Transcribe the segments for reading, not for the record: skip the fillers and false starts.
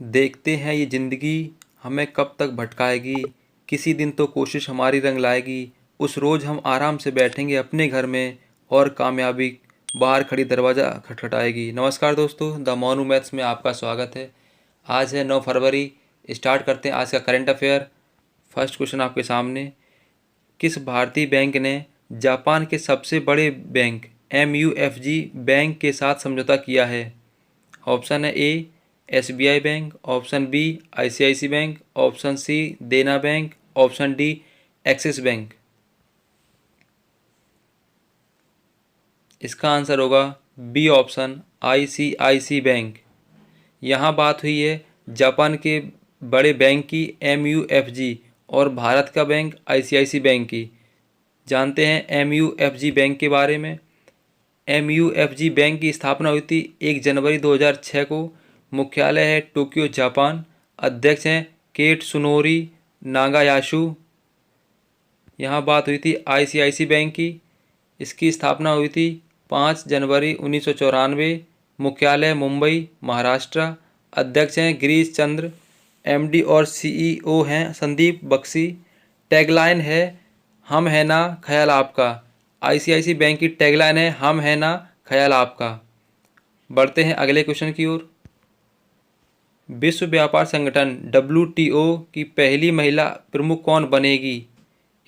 देखते हैं ये ज़िंदगी हमें कब तक भटकाएगी, किसी दिन तो कोशिश हमारी रंग लाएगी। उस रोज़ हम आराम से बैठेंगे अपने घर में और कामयाबी बाहर खड़ी दरवाज़ा खटखटाएगी। नमस्कार दोस्तों, द मोनू मैथ्स में आपका स्वागत है। आज है 9 फरवरी। स्टार्ट करते हैं आज का करंट अफेयर। फर्स्ट क्वेश्चन आपके सामने। किस भारतीय बैंक ने जापान के सबसे बड़े बैंक MUFG बैंक के साथ समझौता किया है? ऑप्शन है A SBI bank, option B ICICI bank, option C Dena bank, option D Axis bank. इसका आंसर होगा बी ऑप्शन ICICI बैंक। यहाँ बात हुई है जापान के बड़े बैंक की MUFG और भारत का बैंक ICICI बैंक की। जानते हैं MUFG बैंक के बारे में। MUFG बैंक की स्थापना हुई थी 1 जनवरी 2006 को। मुख्यालय है टोक्यो जापान। अध्यक्ष हैं केटसुनोरी नागायाशु। यहाँ बात हुई थी ICICI बैंक की। इसकी स्थापना हुई थी 5 जनवरी 1994। मुख्यालय मुंबई महाराष्ट्र। अध्यक्ष हैं गिरीश चंद्र। MD और CEO हैं संदीप बख्शी। टैगलाइन है हम है ना ख्याल आपका। ICICI बैंक की टैगलाइन है हम है ना ख्याल आपका। बढ़ते हैं अगले क्वेश्चन की ओर। विश्व व्यापार संगठन WTO की पहली महिला प्रमुख कौन बनेगी?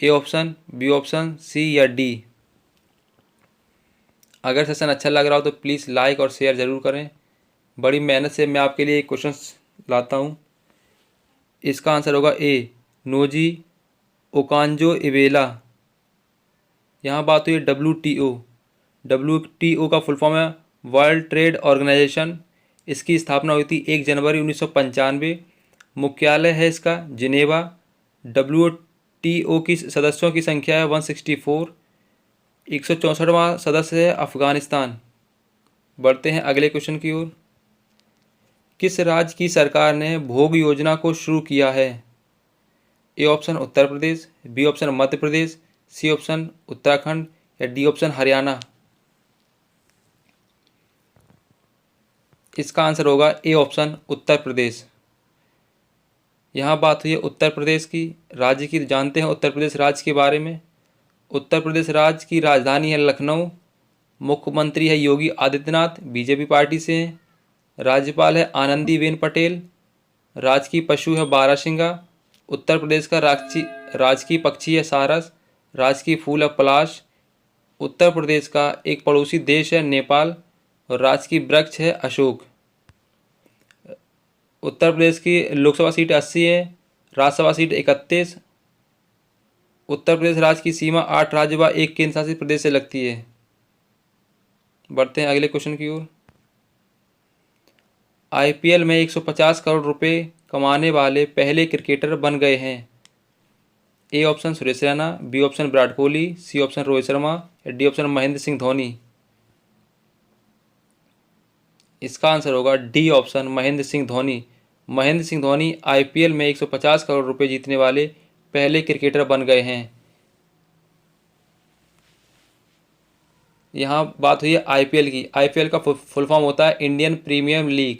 ए ऑप्शन, बी ऑप्शन, सी या डी। अगर सेशन अच्छा लग रहा हो तो प्लीज़ लाइक और शेयर ज़रूर करें। बड़ी मेहनत से मैं आपके लिए क्वेश्चन लाता हूँ। इसका आंसर होगा ए नोजी ओकांजो इवेला। यहाँ बात हुई WTO का फुल फॉर्म है वर्ल्ड ट्रेड ऑर्गेनाइजेशन। इसकी स्थापना हुई थी 1 जनवरी 1995। मुख्यालय है इसका जिनेवा। WTO की सदस्यों की संख्या है 164। 164वां सदस्य है अफगानिस्तान। बढ़ते हैं अगले क्वेश्चन की ओर। किस राज्य की सरकार ने भोग योजना को शुरू किया है? A option Uttar Pradesh, B option Madhya Pradesh, C option Uttarakhand या डी ऑप्शन हरियाणा। इसका आंसर होगा ए ऑप्शन उत्तर प्रदेश। यहाँ बात हुई है उत्तर प्रदेश की राज्य की। जानते हैं उत्तर प्रदेश राज्य के बारे में। उत्तर प्रदेश राज्य की राजधानी है लखनऊ। मुख्यमंत्री है योगी आदित्यनाथ, बीजेपी पार्टी से हैं। राज्यपाल है आनंदीबेन पटेल। राजकीय पशु है बारहसिंगा। उत्तर प्रदेश का राजकीय पक्षी है सारस। राजकीय फूल है पलाश। उत्तर प्रदेश का एक पड़ोसी देश है नेपाल और राजकीय वृक्ष है अशोक। उत्तर प्रदेश की लोकसभा सीट 80 है, राज्यसभा सीट 31। उत्तर प्रदेश राज्य की सीमा 8 राज्य व 1 केंद्र शासित प्रदेश से लगती है। बढ़ते हैं अगले क्वेश्चन की ओर। IPL में 150 करोड़ रुपए कमाने वाले पहले क्रिकेटर बन गए हैं। A option Suresh Raina, B option Virat Kohli, C option Rohit Sharma या डी ऑप्शन महेंद्र सिंह धोनी। इसका आंसर होगा D option Mahendra Singh Dhoni. Mahendra Singh Dhoni IPL में 150 करोड़ रुपए जीतने वाले पहले क्रिकेटर बन गए हैं। यहाँ बात हुई है IPL की। IPL का फुल फॉर्म होता है इंडियन प्रीमियर लीग।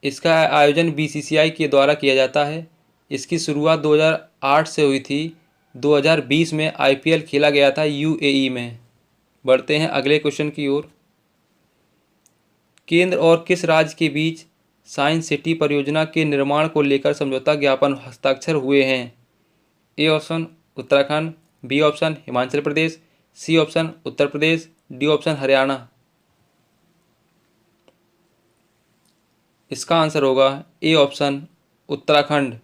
इसका आयोजन BCCI के द्वारा किया जाता है। इसकी शुरुआत 2008 से हुई थी। 2020 में IPL खेला गया था UAE में। बढ़ते हैं अगले क्वेश्चन की ओर। केंद्र और किस राज्य के बीच साइंस सिटी परियोजना के निर्माण को लेकर समझौता ज्ञापन हस्ताक्षर हुए हैं? A option Uttarakhand, B option Himachal Pradesh, C option Uttar Pradesh, D option Haryana. इसका आंसर होगा ए ऑप्शन उत्तराखंड।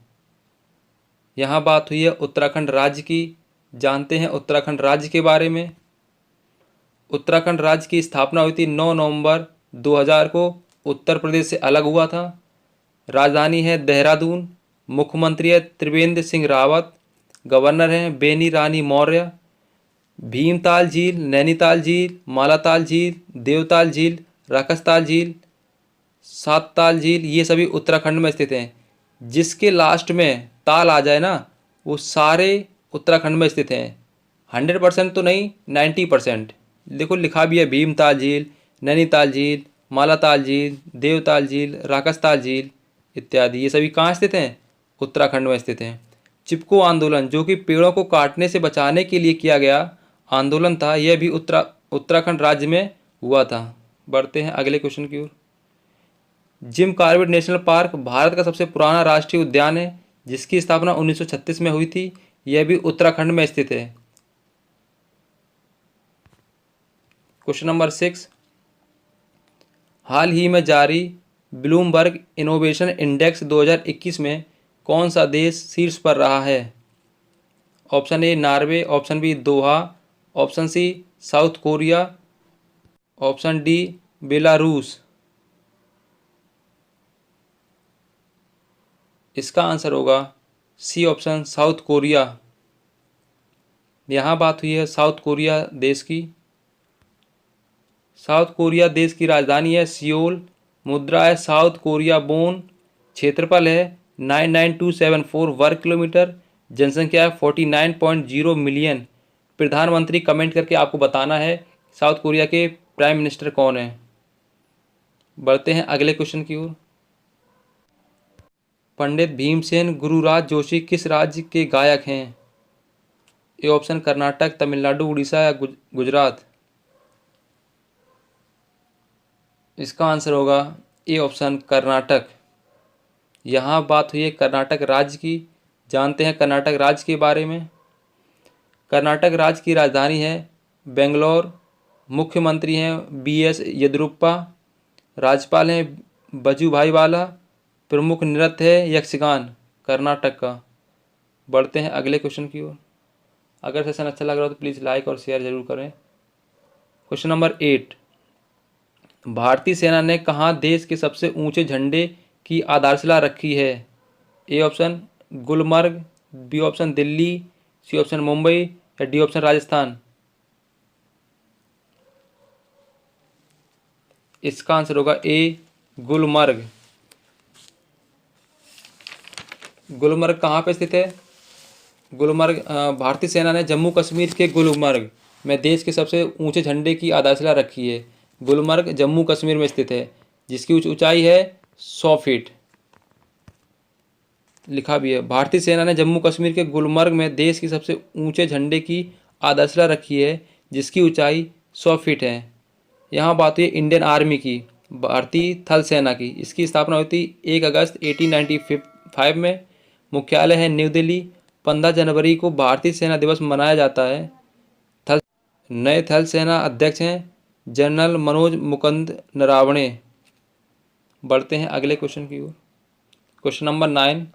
यहाँ बात हुई है उत्तराखंड राज्य की। जानते हैं उत्तराखंड राज्य के बारे में। उत्तराखंड राज्य की स्थापना हुई थी 9 नवंबर 2000 को। उत्तर प्रदेश से अलग हुआ था। राजधानी है देहरादून। मुख्यमंत्री है त्रिवेंद्र सिंह रावत। गवर्नर हैं बेनी रानी मौर्य। भीमताल झील, नैनीताल झील, मालाताल झील, देवताल झील, राकसताल झील, सातताल झील, ये सभी उत्तराखंड में स्थित हैं। जिसके लास्ट में ताल आ जाए ना, वो सारे उत्तराखंड में स्थित हैं। 100% तो नहीं, 90%। देखो लिखा भी है भीमताल झील, नैनीताल झील, मालाताल झील, देवताल झील, राकसताल झील, इत्यादि। ये सभी कहाँ स्थित हैं? उत्तराखंड में स्थित हैं। चिपको आंदोलन, जो कि पेड़ों को काटने से बचाने के लिए किया गया आंदोलन था, यह भी उत्तराखंड राज्य में हुआ था। बढ़ते हैं अगले क्वेश्चन की ओर। Jim Corbett national park Bharat का सबसे पुराना राष्ट्रीय उद्यान है, जिसकी स्थापना 1936 में हुई थी। यह भी उत्तराखंड में स्थित है। क्वेश्चन नंबर 6, हाल ही में जारी ब्लूमबर्ग इनोवेशन इंडेक्स 2021 में कौन सा देश शीर्ष पर रहा है? Option A Norway, option B Doha, option C South Korea, option D Belarus. इसका आंसर होगा सी ऑप्शन साउथ कोरिया। यहाँ बात हुई है साउथ कोरिया देश की। साउथ कोरिया देश की राजधानी है सियोल, मुद्रा है साउथ कोरिया बोन, क्षेत्रफल है 99274 वर्ग किलोमीटर, जनसंख्या है 49.0 मिलियन। प्रधानमंत्री कमेंट करके आपको बताना है साउथ कोरिया के प्राइम मिनिस्टर कौन है। बढ़ते हैं अगले क्वेश्चन की ओर। पंडित भीमसेन गुरुराज जोशी किस राज्य के गायक हैं? ए ऑप्शन कर्नाटक, तमिलनाडु, उड़ीसा या गुजरात। इसका आंसर होगा ए ऑप्शन कर्नाटक। यहाँ बात हुई है कर्नाटक राज्य की। जानते हैं कर्नाटक राज्य के बारे में। कर्नाटक राज्य की राजधानी है बेंगलोर, मुख्यमंत्री हैं BS येदियुरप्पा, राज्यपाल हैं वजुभाई वाला, प्रमुख नृत्य है यक्षगान कर्नाटक का। बढ़ते हैं अगले क्वेश्चन की ओर। अगर सेशन अच्छा लग रहा हो तो प्लीज़ लाइक और शेयर जरूर करें। क्वेश्चन नंबर 8, भारतीय सेना ने कहाँ देश के सबसे ऊंचे झंडे की आधारशिला रखी है? A option Gulmarg, B option Delhi, C option Mumbai या डी ऑप्शन राजस्थान। इसका आंसर होगा ए गुलमर्ग। गुलमर्ग कहाँ पे स्थित है? गुलमर्ग भारतीय सेना ने जम्मू कश्मीर के गुलमर्ग में देश के सबसे ऊंचे झंडे की आधारशिला रखी है। गुलमर्ग जम्मू कश्मीर में स्थित है, जिसकी ऊंचाई है 100 फीट। लिखा भी है, भारतीय सेना ने जम्मू कश्मीर के गुलमर्ग में देश की सबसे ऊंचे झंडे की आधारशिला रखी है, जिसकी ऊंचाई 100 फीट है। यहाँ बात हुई इंडियन आर्मी की, भारतीय थल सेना की। इसकी स्थापना हुई थी 1 अगस्त 1895 में। मुख्यालय है न्यू दिल्ली। 15 जनवरी को भारतीय सेना दिवस मनाया जाता है। नए थल सेना अध्यक्ष हैं जनरल मनोज मुकुंद नरावणे। बढ़ते हैं अगले क्वेश्चन की ओर। क्वेश्चन नंबर 9,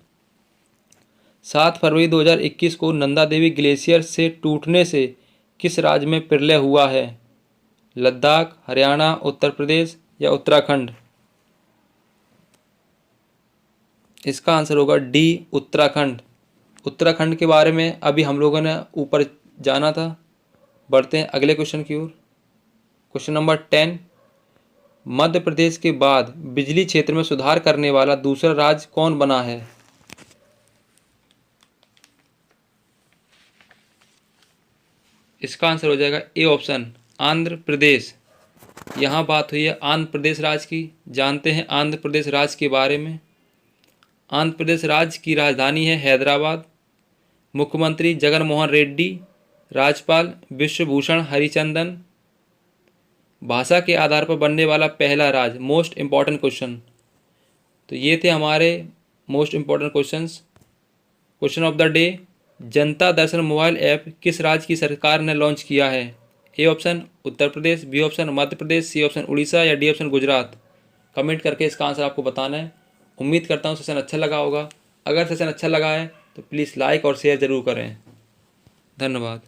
7 फरवरी 2021 को नंदा देवी ग्लेशियर से टूटने से किस राज्य में प्रलय हुआ है? लद्दाख, हरियाणा, उत्तर प्रदेश या उत्तराखंड। इसका आंसर होगा डी उत्तराखंड। उत्तराखंड के बारे में अभी हम लोगों ने ऊपर जाना था। बढ़ते हैं अगले क्वेश्चन की ओर। क्वेश्चन नंबर 10, मध्य प्रदेश के बाद बिजली क्षेत्र में सुधार करने वाला दूसरा राज्य कौन बना है? इसका आंसर हो जाएगा ए ऑप्शन आंध्र प्रदेश। यहाँ बात हुई है आंध्र प्रदेश राज्य की। जानते हैं आंध्र प्रदेश राज्य के बारे में। आंध्र प्रदेश राज्य की राजधानी है हैदराबाद। मुख्यमंत्री जगन मोहन रेड्डी, राज्यपाल विश्वभूषण हरिचंदन। भाषा के आधार पर बनने वाला पहला राज्य। Most important question. तो ये थे हमारे most important questions. Question of the day, Janata Darshan mobile app किस राज्य की सरकार ने लॉन्च किया है? A option Uttar Pradesh, B option Madhya Pradesh, C option Orissa या डी ऑप्शन गुजरात। कमेंट करके इसका आंसर आपको बताना है। उम्मीद करता हूँ सेशन अच्छा लगा होगा। अगर सेशन अच्छा लगा है तो प्लीज़ लाइक और शेयर ज़रूर करें। धन्यवाद।